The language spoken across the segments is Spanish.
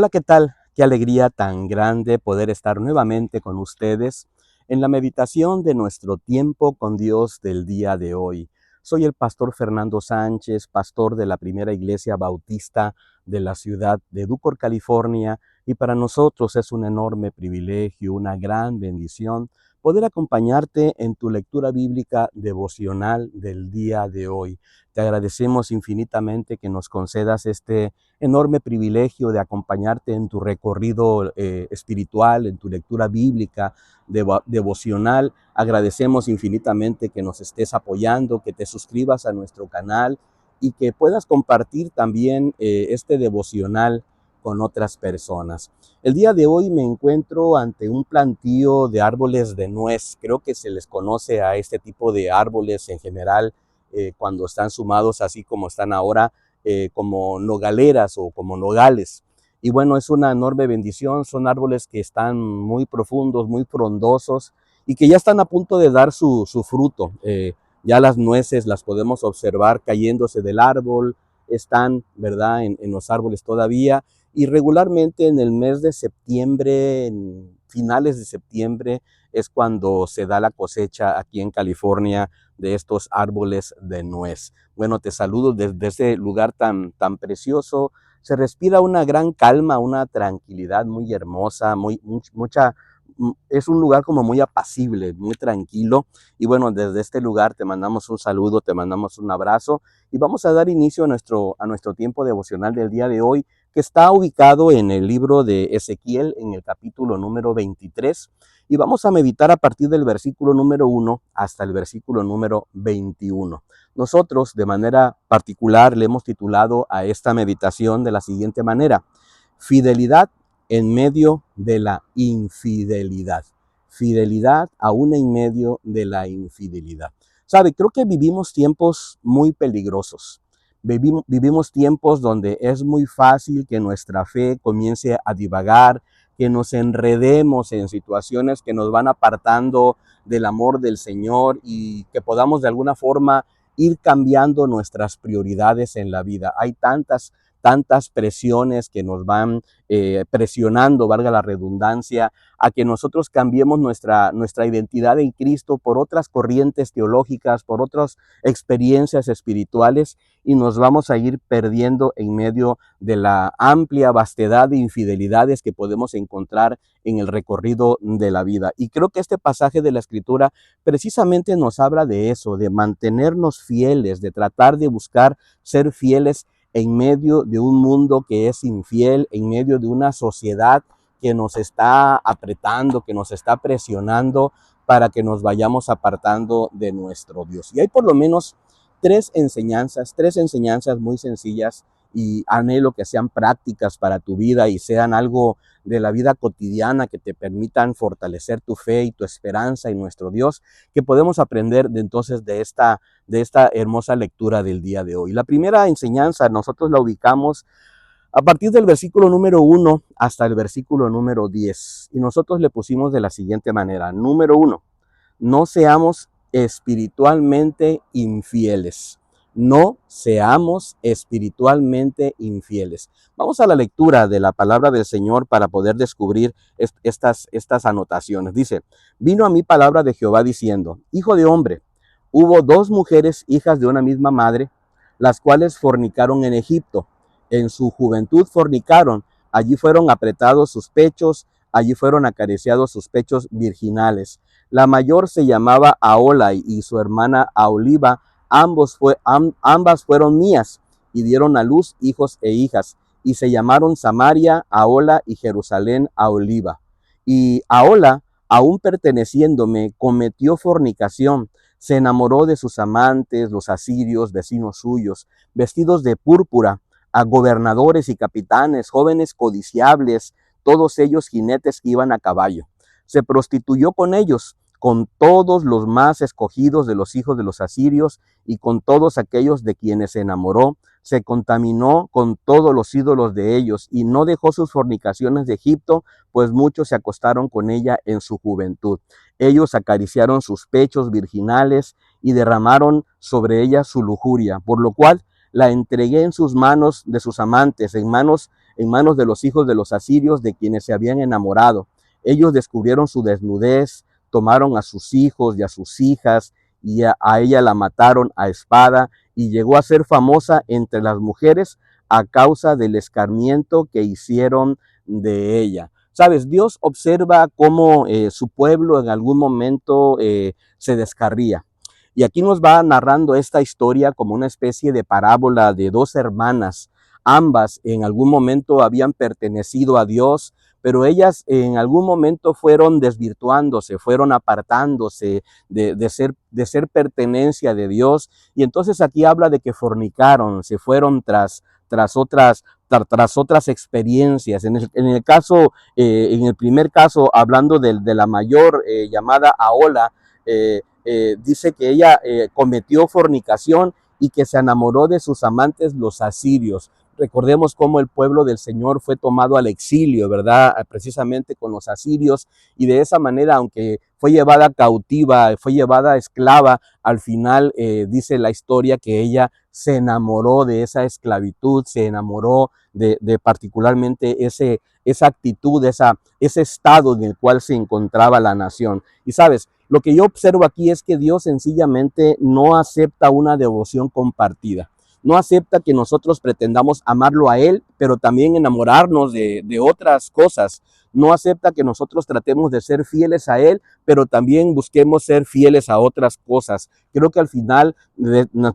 Hola, ¿qué tal? Qué alegría tan grande poder estar nuevamente con ustedes en la meditación de nuestro tiempo con Dios del día de hoy. Soy el pastor Fernando Sánchez, pastor de la Primera Iglesia Bautista de la ciudad de Educor, California, y para nosotros es un enorme privilegio, una gran bendición poder acompañarte en tu lectura bíblica devocional del día de hoy. Te agradecemos infinitamente que nos concedas este enorme privilegio de acompañarte en tu recorrido espiritual, en tu lectura bíblica, devocional. Agradecemos infinitamente que nos estés apoyando, que te suscribas a nuestro canal y que puedas compartir también este devocional con otras personas. El día de hoy me encuentro ante un plantío de árboles de nuez. Creo que se les conoce a este tipo de árboles en general cuando están sumados así como están ahora, como nogaleras o como nogales. Y bueno, es una enorme bendición, son árboles que están muy profundos, muy frondosos y que ya están a punto de dar su fruto. Ya las nueces las podemos observar cayéndose del árbol, están, ¿verdad?, en los árboles todavía. Y regularmente en el mes de septiembre, en finales de septiembre, es cuando se da la cosecha aquí en California de estos árboles de nuez. Bueno, te saludo desde ese lugar tan precioso. Se respira una gran calma, una tranquilidad muy hermosa, es un lugar como muy apacible, muy tranquilo. Y bueno, desde este lugar te mandamos un saludo, te mandamos un abrazo y vamos a dar inicio a nuestro tiempo devocional del día de hoy, que está ubicado en el libro de Ezequiel, en el capítulo número 23. Y vamos a meditar a partir del versículo número 1 hasta el versículo número 21. Nosotros, de manera particular, le hemos titulado a esta meditación de la siguiente manera: Fidelidad en medio de la infidelidad. Fidelidad aún en medio de la infidelidad. Sabe, creo que vivimos tiempos muy peligrosos. Vivimos tiempos donde es muy fácil que nuestra fe comience a divagar, que nos enredemos en situaciones que nos van apartando del amor del Señor y que podamos de alguna forma ir cambiando nuestras prioridades en la vida. Hay tantas presiones que nos van presionando, valga la redundancia, a que nosotros cambiemos nuestra identidad en Cristo por otras corrientes teológicas, por otras experiencias espirituales, y nos vamos a ir perdiendo en medio de la amplia vastedad de infidelidades que podemos encontrar en el recorrido de la vida. Y creo que este pasaje de la Escritura precisamente nos habla de eso, de mantenernos fieles, de tratar de buscar ser fieles en medio de un mundo que es infiel, en medio de una sociedad que nos está apretando, que nos está presionando para que nos vayamos apartando de nuestro Dios. Y hay por lo menos tres enseñanzas muy sencillas, y anhelo que sean prácticas para tu vida y sean algo de la vida cotidiana que te permitan fortalecer tu fe y tu esperanza en nuestro Dios, que podemos aprender de esta hermosa lectura del día de hoy. La primera enseñanza nosotros la ubicamos a partir del versículo número 1 hasta el versículo número 10, y nosotros le pusimos de la siguiente manera. Número 1, no seamos espiritualmente infieles. No seamos espiritualmente infieles. Vamos a la lectura de la palabra del Señor para poder descubrir estas anotaciones. Dice: vino a mí palabra de Jehová diciendo: Hijo de hombre, hubo dos mujeres hijas de una misma madre, las cuales fornicaron en Egipto. En su juventud fornicaron, allí fueron apretados sus pechos, allí fueron acariciados sus pechos virginales. La mayor se llamaba Aholai y su hermana Aholiba, ambas fueron mías, y dieron a luz hijos e hijas, y se llamaron Samaria, Ahola, y Jerusalén, Aholiba. Y Ahola, aún perteneciéndome, cometió fornicación, se enamoró de sus amantes, los asirios, vecinos suyos, vestidos de púrpura, a gobernadores y capitanes, jóvenes codiciables, todos ellos jinetes que iban a caballo. Se prostituyó con ellos, con todos los más escogidos de los hijos de los asirios y con todos aquellos de quienes se enamoró. Se contaminó con todos los ídolos de ellos y no dejó sus fornicaciones de Egipto, pues muchos se acostaron con ella en su juventud. Ellos acariciaron sus pechos virginales y derramaron sobre ella su lujuria, por lo cual la entregué en sus manos de sus amantes, en manos en manos de los hijos de los asirios, de quienes se habían enamorado. Ellos descubrieron su desnudez, tomaron a sus hijos y a sus hijas, y a ella la mataron a espada, y llegó a ser famosa entre las mujeres a causa del escarmiento que hicieron de ella. Sabes, Dios observa cómo su pueblo en algún momento se descarría. Y aquí nos va narrando esta historia como una especie de parábola de dos hermanas. Ambas en algún momento habían pertenecido a Dios, pero ellas en algún momento fueron desvirtuándose, fueron apartándose de ser pertenencia de Dios. Y entonces aquí habla de que fornicaron, se fueron tras otras experiencias. En el caso, en el primer caso, hablando de la mayor llamada Ahola, dice que ella cometió fornicación y que se enamoró de sus amantes los asirios. Recordemos cómo el pueblo del Señor fue tomado al exilio, ¿verdad? Precisamente con los asirios, y de esa manera, aunque fue llevada cautiva, fue llevada esclava, al final dice la historia que ella se enamoró de esa esclavitud, se enamoró de particularmente esa actitud, ese estado en el cual se encontraba la nación. Y sabes, lo que yo observo aquí es que Dios sencillamente no acepta una devoción compartida. No acepta que nosotros pretendamos amarlo a Él, pero también enamorarnos de otras cosas. No acepta que nosotros tratemos de ser fieles a Él, pero también busquemos ser fieles a otras cosas. Creo que al final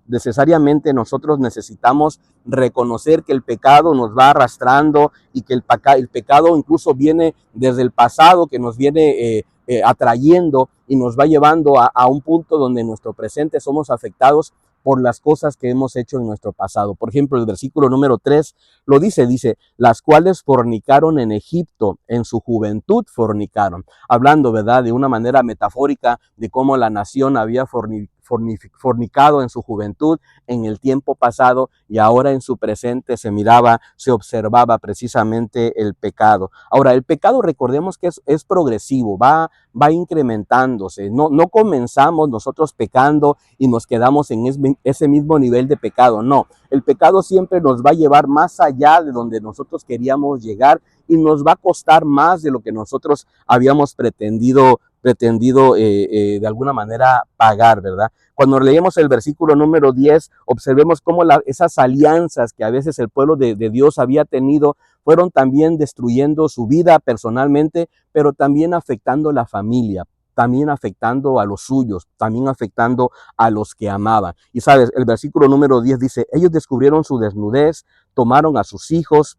necesariamente nosotros necesitamos reconocer que el pecado nos va arrastrando y que el pecado incluso viene desde el pasado, que nos viene atrayendo y nos va llevando a un punto donde en nuestro presente somos afectados por las cosas que hemos hecho en nuestro pasado. Por ejemplo, el versículo número 3 lo dice, las cuales fornicaron en Egipto, en su juventud fornicaron. Hablando, ¿verdad?, de una manera metafórica de cómo la nación había fornicado en su juventud, en el tiempo pasado, y ahora en su presente se observaba precisamente el pecado. Ahora, el pecado, recordemos que es progresivo, va incrementándose. No comenzamos nosotros pecando y nos quedamos en ese mismo nivel de pecado. No, el pecado siempre nos va a llevar más allá de donde nosotros queríamos llegar, y nos va a costar más de lo que nosotros habíamos pretendido de alguna manera pagar, ¿verdad? Cuando leemos el versículo número 10, observemos cómo esas alianzas que a veces el pueblo de Dios había tenido fueron también destruyendo su vida personalmente, pero también afectando la familia, también afectando a los suyos, también afectando a los que amaban. Y sabes, el versículo número 10 dice, ellos descubrieron su desnudez, tomaron a sus hijos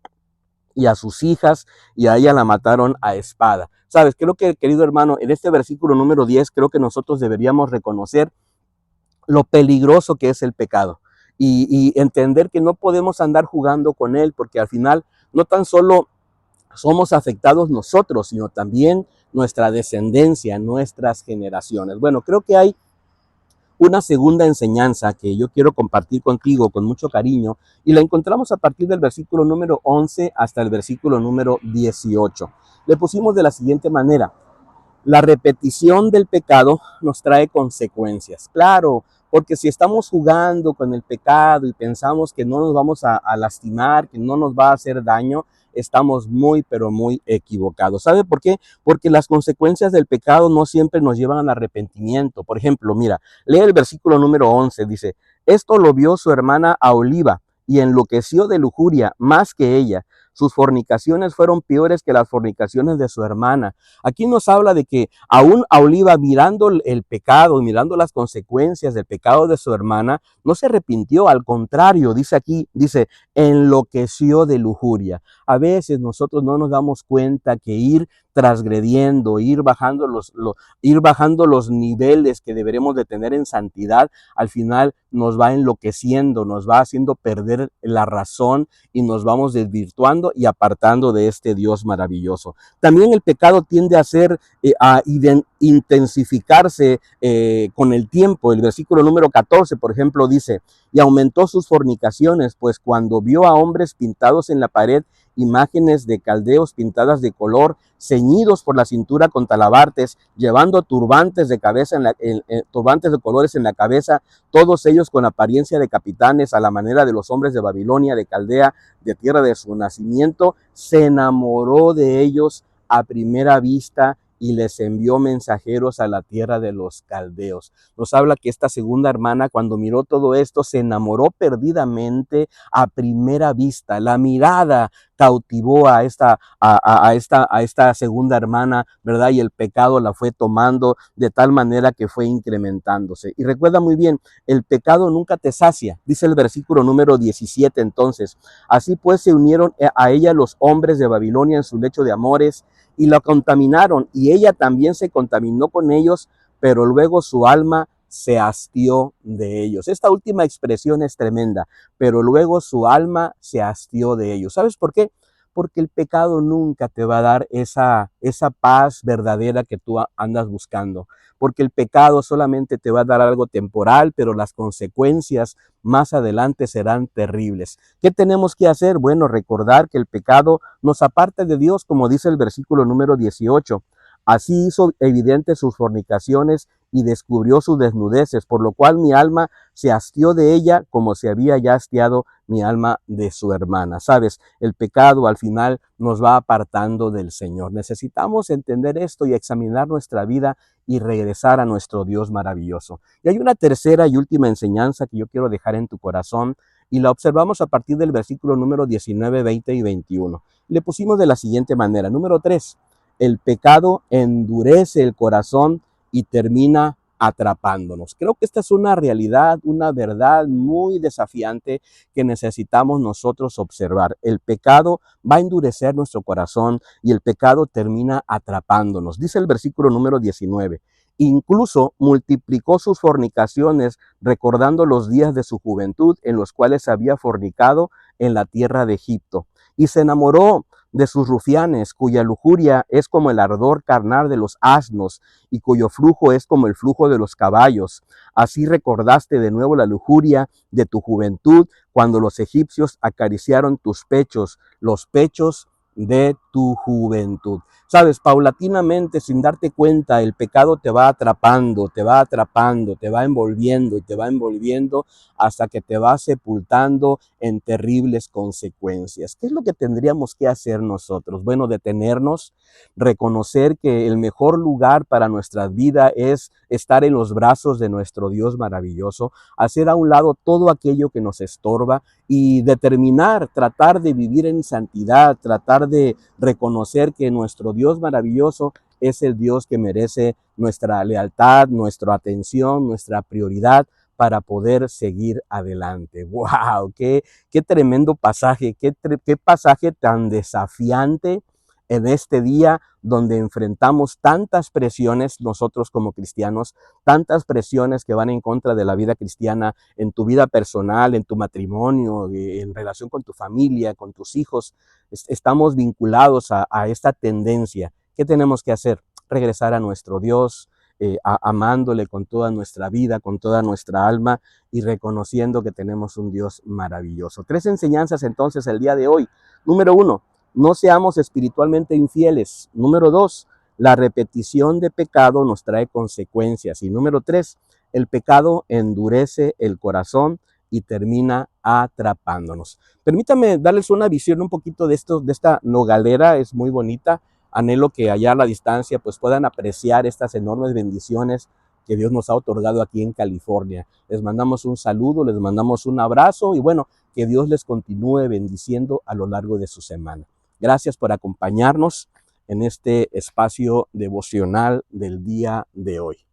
y a sus hijas, y a ella la mataron a espada. Sabes, creo que, querido hermano, en este versículo número 10, creo que nosotros deberíamos reconocer lo peligroso que es el pecado, y entender que no podemos andar jugando con él, porque al final no tan solo somos afectados nosotros, sino también nuestra descendencia, nuestras generaciones. Bueno, creo que hay una segunda enseñanza que yo quiero compartir contigo con mucho cariño, y la encontramos a partir del versículo número 11 hasta el versículo número 18. Le pusimos de la siguiente manera: la repetición del pecado nos trae consecuencias. Claro, porque si estamos jugando con el pecado y pensamos que no nos vamos a lastimar, que no nos va a hacer daño, estamos muy, pero muy equivocados. ¿Sabe por qué? Porque las consecuencias del pecado no siempre nos llevan al arrepentimiento. Por ejemplo, mira, lee el versículo número 11, dice, esto lo vio su hermana Aholiba y enloqueció de lujuria más que ella. Sus fornicaciones fueron peores que las fornicaciones de su hermana. Aquí nos habla de que aún Aholiba, mirando el pecado y mirando las consecuencias del pecado de su hermana, no se arrepintió. Al contrario, dice aquí, dice, enloqueció de lujuria. A veces nosotros no nos damos cuenta que ir transgrediendo, ir bajando los niveles que deberemos de tener en santidad, al final nos va enloqueciendo, nos va haciendo perder la razón, y nos vamos desvirtuando y apartando de este Dios maravilloso. También el pecado tiende a intensificarse con el tiempo. El versículo número 14, por ejemplo, dice, y aumentó sus fornicaciones, pues cuando vio a hombres pintados en la pared imágenes de caldeos pintadas de color, ceñidos por la cintura con talabartes, llevando turbantes de cabeza turbantes de colores en la cabeza, todos ellos con apariencia de capitanes, a la manera de los hombres de Babilonia, de Caldea, de tierra de su nacimiento. Se enamoró de ellos a primera vista y les envió mensajeros a la tierra de los caldeos. Nos habla que esta segunda hermana, cuando miró todo esto, se enamoró perdidamente a primera vista. La mirada cautivó a esta segunda hermana, ¿verdad? Y el pecado la fue tomando de tal manera que fue incrementándose. Y recuerda muy bien, el pecado nunca te sacia, dice el versículo número 17 entonces. Así pues se unieron a ella los hombres de Babilonia en su lecho de amores y la contaminaron, y ella también se contaminó con ellos, pero luego su alma se hastió de ellos. Esta última expresión es tremenda, pero luego su alma se hastió de ellos. ¿Sabes por qué? Porque el pecado nunca te va a dar esa paz verdadera que tú andas buscando. Porque el pecado solamente te va a dar algo temporal, pero las consecuencias más adelante serán terribles. ¿Qué tenemos que hacer? Bueno, recordar que el pecado nos aparta de Dios, como dice el versículo número 18. Así hizo evidente sus fornicaciones y descubrió sus desnudeces, por lo cual mi alma se hastió de ella como se había ya hastiado mi alma de su hermana. Sabes, el pecado al final nos va apartando del Señor. Necesitamos entender esto y examinar nuestra vida y regresar a nuestro Dios maravilloso. Y hay una tercera y última enseñanza que yo quiero dejar en tu corazón y la observamos a partir del versículo número 19, 20 y 21. Le pusimos de la siguiente manera. Número 3. El pecado endurece el corazón y termina atrapándonos. Creo que esta es una realidad, una verdad muy desafiante que necesitamos nosotros observar. El pecado va a endurecer nuestro corazón y el pecado termina atrapándonos. Dice el versículo número 19. Incluso multiplicó sus fornicaciones, recordando los días de su juventud en los cuales había fornicado en la tierra de Egipto. Y se enamoró de sus rufianes, cuya lujuria es como el ardor carnal de los asnos y cuyo flujo es como el flujo de los caballos. Así recordaste de nuevo la lujuria de tu juventud cuando los egipcios acariciaron tus pechos, los pechos de tu juventud. Sabes, paulatinamente, sin darte cuenta, el pecado te va atrapando, te va atrapando, te va envolviendo y te va envolviendo hasta que te va sepultando en terribles consecuencias. ¿Qué es lo que tendríamos que hacer nosotros? Bueno, detenernos, reconocer que el mejor lugar para nuestra vida es estar en los brazos de nuestro Dios maravilloso, hacer a un lado todo aquello que nos estorba y determinar, tratar de vivir en santidad, tratar de reconocer que nuestro Dios maravilloso es el Dios que merece nuestra lealtad, nuestra atención, nuestra prioridad para poder seguir adelante. ¡Wow! Qué tremendo pasaje, qué pasaje tan desafiante en este día donde enfrentamos tantas presiones nosotros como cristianos, tantas presiones que van en contra de la vida cristiana en tu vida personal, en tu matrimonio, en relación con tu familia, con tus hijos. Estamos vinculados a esta tendencia. ¿Qué tenemos que hacer? Regresar a nuestro Dios, amándole con toda nuestra vida, con toda nuestra alma y reconociendo que tenemos un Dios maravilloso. 3 enseñanzas entonces el día de hoy. Número 1, no seamos espiritualmente infieles. Número 2, la repetición de pecado nos trae consecuencias. Y número 3, el pecado endurece el corazón y termina atrapándonos. Permítame darles una visión un poquito de esta nogalera, es muy bonita. Anhelo que allá a la distancia pues puedan apreciar estas enormes bendiciones que Dios nos ha otorgado aquí en California. Les mandamos un saludo, les mandamos un abrazo y bueno, que Dios les continúe bendiciendo a lo largo de su semana. Gracias por acompañarnos en este espacio devocional del día de hoy.